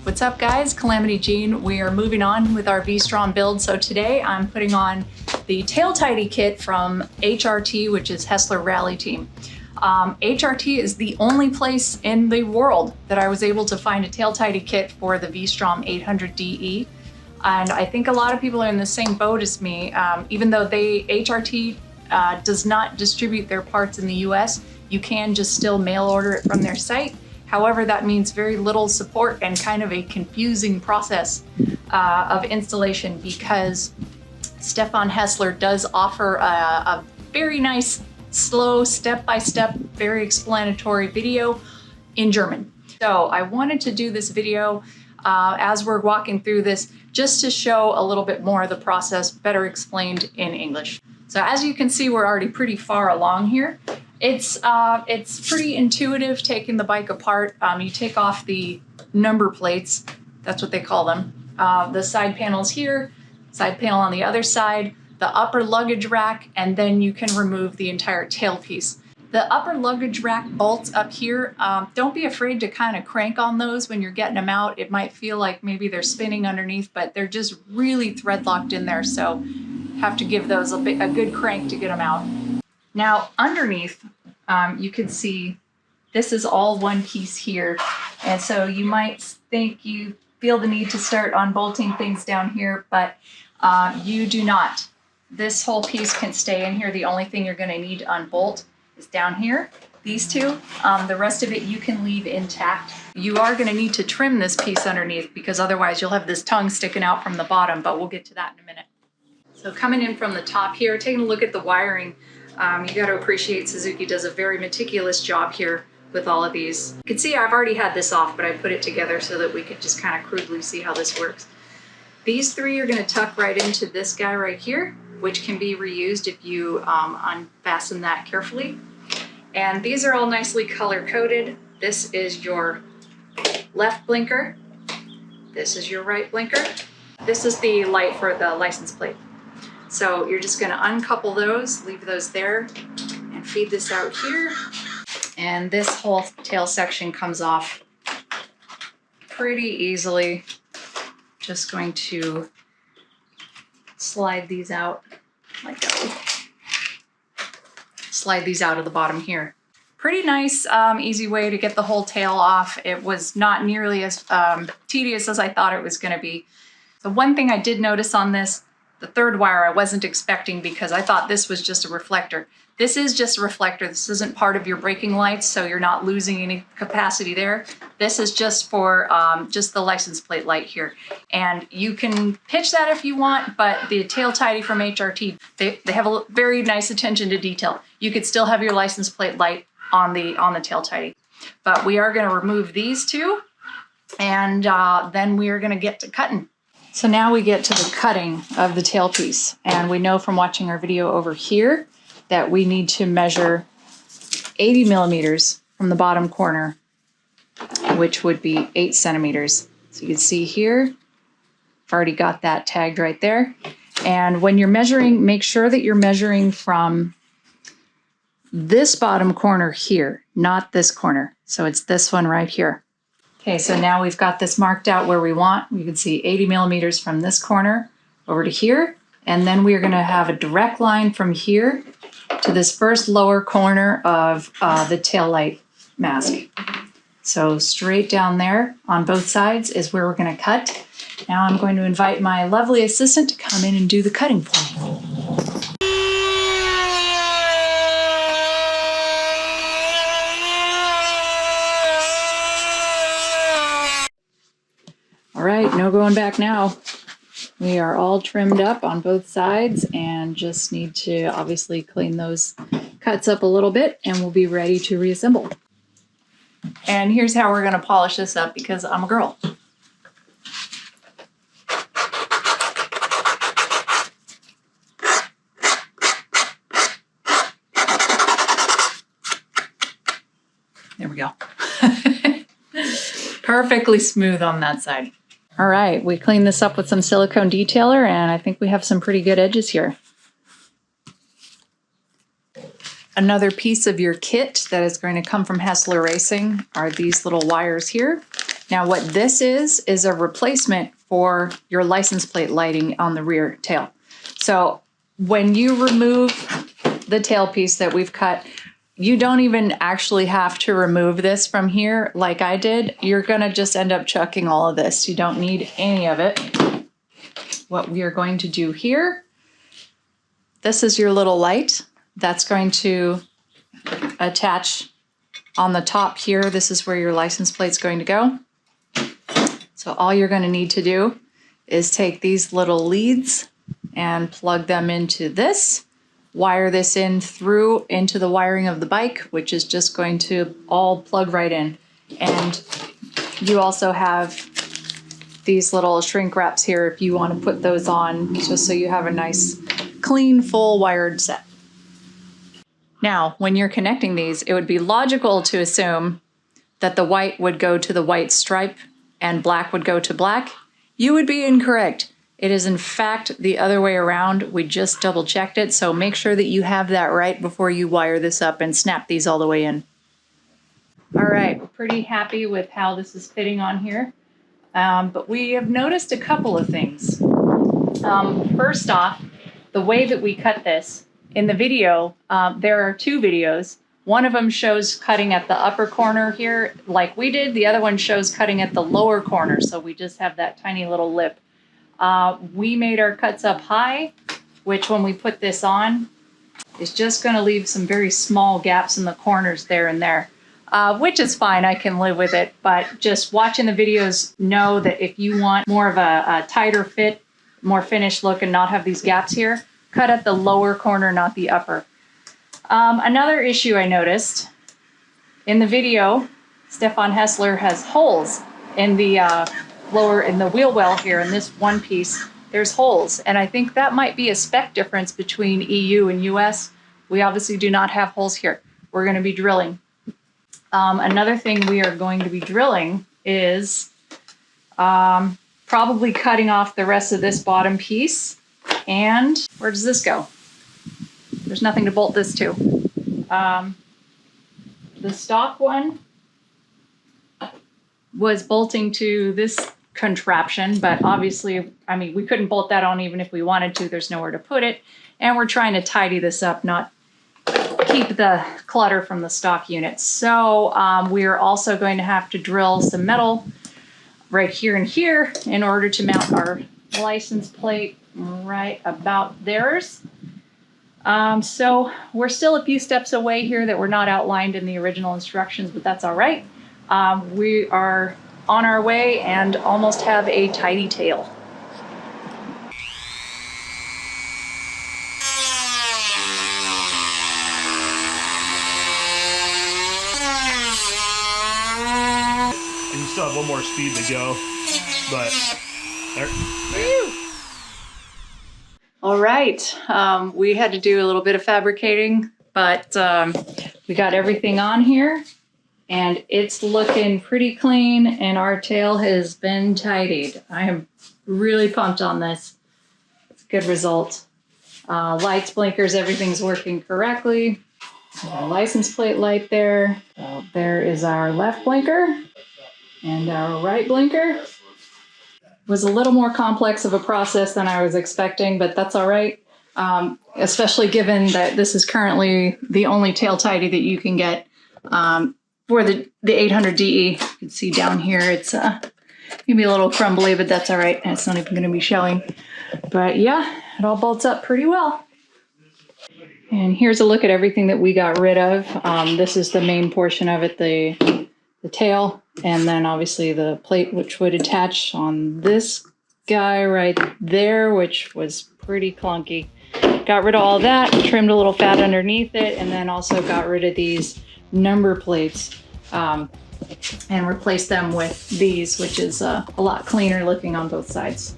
What's up guys, Calamity Jean. We are moving on with our V-Strom build. So today I'm putting on the tail tidy kit from HRT, which is Hessler Rallye Team. HRT is the only place in the world that I was able to find a tail tidy kit for the V-Strom 800DE. And I think a lot of people are in the same boat as me. Even though HRT does not distribute their parts in the US, you can just still mail order it from their site. However, that means very little support and kind of a confusing process of installation, because Stefan Hessler does offer a very nice, slow, step-by-step, very explanatory video in German. So I wanted to do this video as we're walking through this, just to show a little bit more of the process better explained in English. So as you can see, we're already pretty far along here. It's pretty intuitive taking the bike apart. You take off the number plates, that's what they call them. The side panels here, side panel on the other side, the upper luggage rack, and then you can remove the entire tailpiece. The upper luggage rack bolts up here, don't be afraid to kind of crank on those when you're getting them out. It might feel like maybe they're spinning underneath, but they're just really thread locked in there, so have to give those a good crank to get them out. Now underneath, you can see this is all one piece here. And so you might think you feel the need to start unbolting things down here, but you do not. This whole piece can stay in here. The only thing you're gonna need to unbolt is down here, these two. The rest of it you can leave intact. You are gonna need to trim this piece underneath, because otherwise you'll have this tongue sticking out from the bottom, but we'll get to that in a minute. So coming in from the top here, taking a look at the wiring, you got to appreciate Suzuki does a very meticulous job here with all of these. You can see I've already had this off, but I put it together so that we could just kind of crudely see how this works. These three are going to tuck right into this guy right here, which can be reused if you unfasten that carefully. And these are all nicely color coded. This is your left blinker. This is your right blinker. This is the light for the license plate. So you're just going to uncouple those, leave those there, and feed this out here. And this whole tail section comes off pretty easily. Just going to slide these out like that. Slide these out of the bottom here. Pretty nice, easy way to get the whole tail off. It was not nearly as tedious as I thought it was going to be. So one thing I did notice on this, the third wire I wasn't expecting, because I thought this was just a reflector. This is just a reflector. This isn't part of your braking lights, so you're not losing any capacity there. This is just for just the license plate light here. And you can pitch that if you want, but the tail tidy from HRT, they have a very nice attention to detail. You could still have your license plate light on the tail tidy. But we are going to remove these two, and then we are going to get to cutting. So now we get to the cutting of the tailpiece, and we know from watching our video over here that we need to measure 80 millimeters from the bottom corner, which would be 8 centimeters. So you can see here, I've already got that tagged right there. And when you're measuring, make sure that you're measuring from this bottom corner here, not this corner. So it's this one right here. Okay, so now we've got this marked out where we want. You can see 80 millimeters from this corner over to here. And then we are going to have a direct line from here to this first lower corner of the tail light mask. So straight down there on both sides is where we're going to cut. Now I'm going to invite my lovely assistant to come in and do the cutting for me. All right, no going back now. We are all trimmed up on both sides and just need to obviously clean those cuts up a little bit, and we'll be ready to reassemble. And here's how we're going to polish this up, because I'm a girl. There we go. Perfectly smooth on that side. All right, we cleaned this up with some silicone detailer, and I think we have some pretty good edges here. Another piece of your kit that is going to come from Hessler Racing are these little wires here. Now what this is a replacement for your license plate lighting on the rear tail. So when you remove the tailpiece that we've cut, you don't even actually have to remove this from here like I did. You're gonna just end up chucking all of this. You don't need any of it. What we are going to do here, this is your little light that's going to attach on the top here. This is where your license plate's going to go. So all you're going to need to do is take these little leads and plug them into this, wire this in through into the wiring of the bike, which is just going to all plug right in. And you also have these little shrink wraps here if you want to put those on, just so you have a nice, clean, full wired set. Now, when you're connecting these, it would be logical to assume that the white would go to the white stripe and black would go to black. You would be incorrect. It is in fact the other way around. We just double checked it, so make sure that you have that right before you wire this up and snap these all the way in. All right, we're pretty happy with how this is fitting on here, but we have noticed a couple of things. First off, the way that we cut this, in the video, there are two videos. One of them shows cutting at the upper corner here like we did. The other one shows cutting at the lower corner, so we just have that tiny little lip. We made our cuts up high, which when we put this on, is just going to leave some very small gaps in the corners there and there, which is fine. I can live with it, but just watching the videos, know that if you want more of a tighter fit, more finished look and not have these gaps here, cut at the lower corner, not the upper. Another issue I noticed in the video, Stefan Hessler has holes in the in the wheel well here. In this one piece, there's holes, and I think that might be a spec difference between EU and US. We obviously do not have holes here. We're going to be drilling. Another thing we are going to be drilling is probably cutting off the rest of this bottom piece. And where does this go? There's nothing to bolt this to. The stock one was bolting to this contraption, but obviously, I mean, we couldn't bolt that on even if we wanted to. There's nowhere to put it. And we're trying to tidy this up, not keep the clutter from the stock unit. So we are also going to have to drill some metal right here and here in order to mount our license plate right about theirs. So we're still a few steps away here that were not outlined in the original instructions, but that's all right. We are on our way and almost have a tidy tail. And you still have one more speed to go, but there. All right, we had to do a little bit of fabricating, but we got everything on here and it's looking pretty clean and our tail has been tidied. I am really pumped on this. It's a good result. Lights, blinkers, everything's working correctly. Our license plate light there. So there is our left blinker and our right blinker. Was a little more complex of a process than I was expecting, but that's all right. Especially given that this is currently the only tail tidy that you can get for the 800DE. You can see down here, it's maybe a little crumbly, but that's all right. And it's not even gonna be showing. But yeah, it all bolts up pretty well. And here's a look at everything that we got rid of. This is the main portion of it, the tail, and then obviously the plate which would attach on this guy right there, which was pretty clunky. Got rid of all that, trimmed a little fat underneath it, and then also got rid of these number plates and replaced them with these, which is a lot cleaner looking on both sides.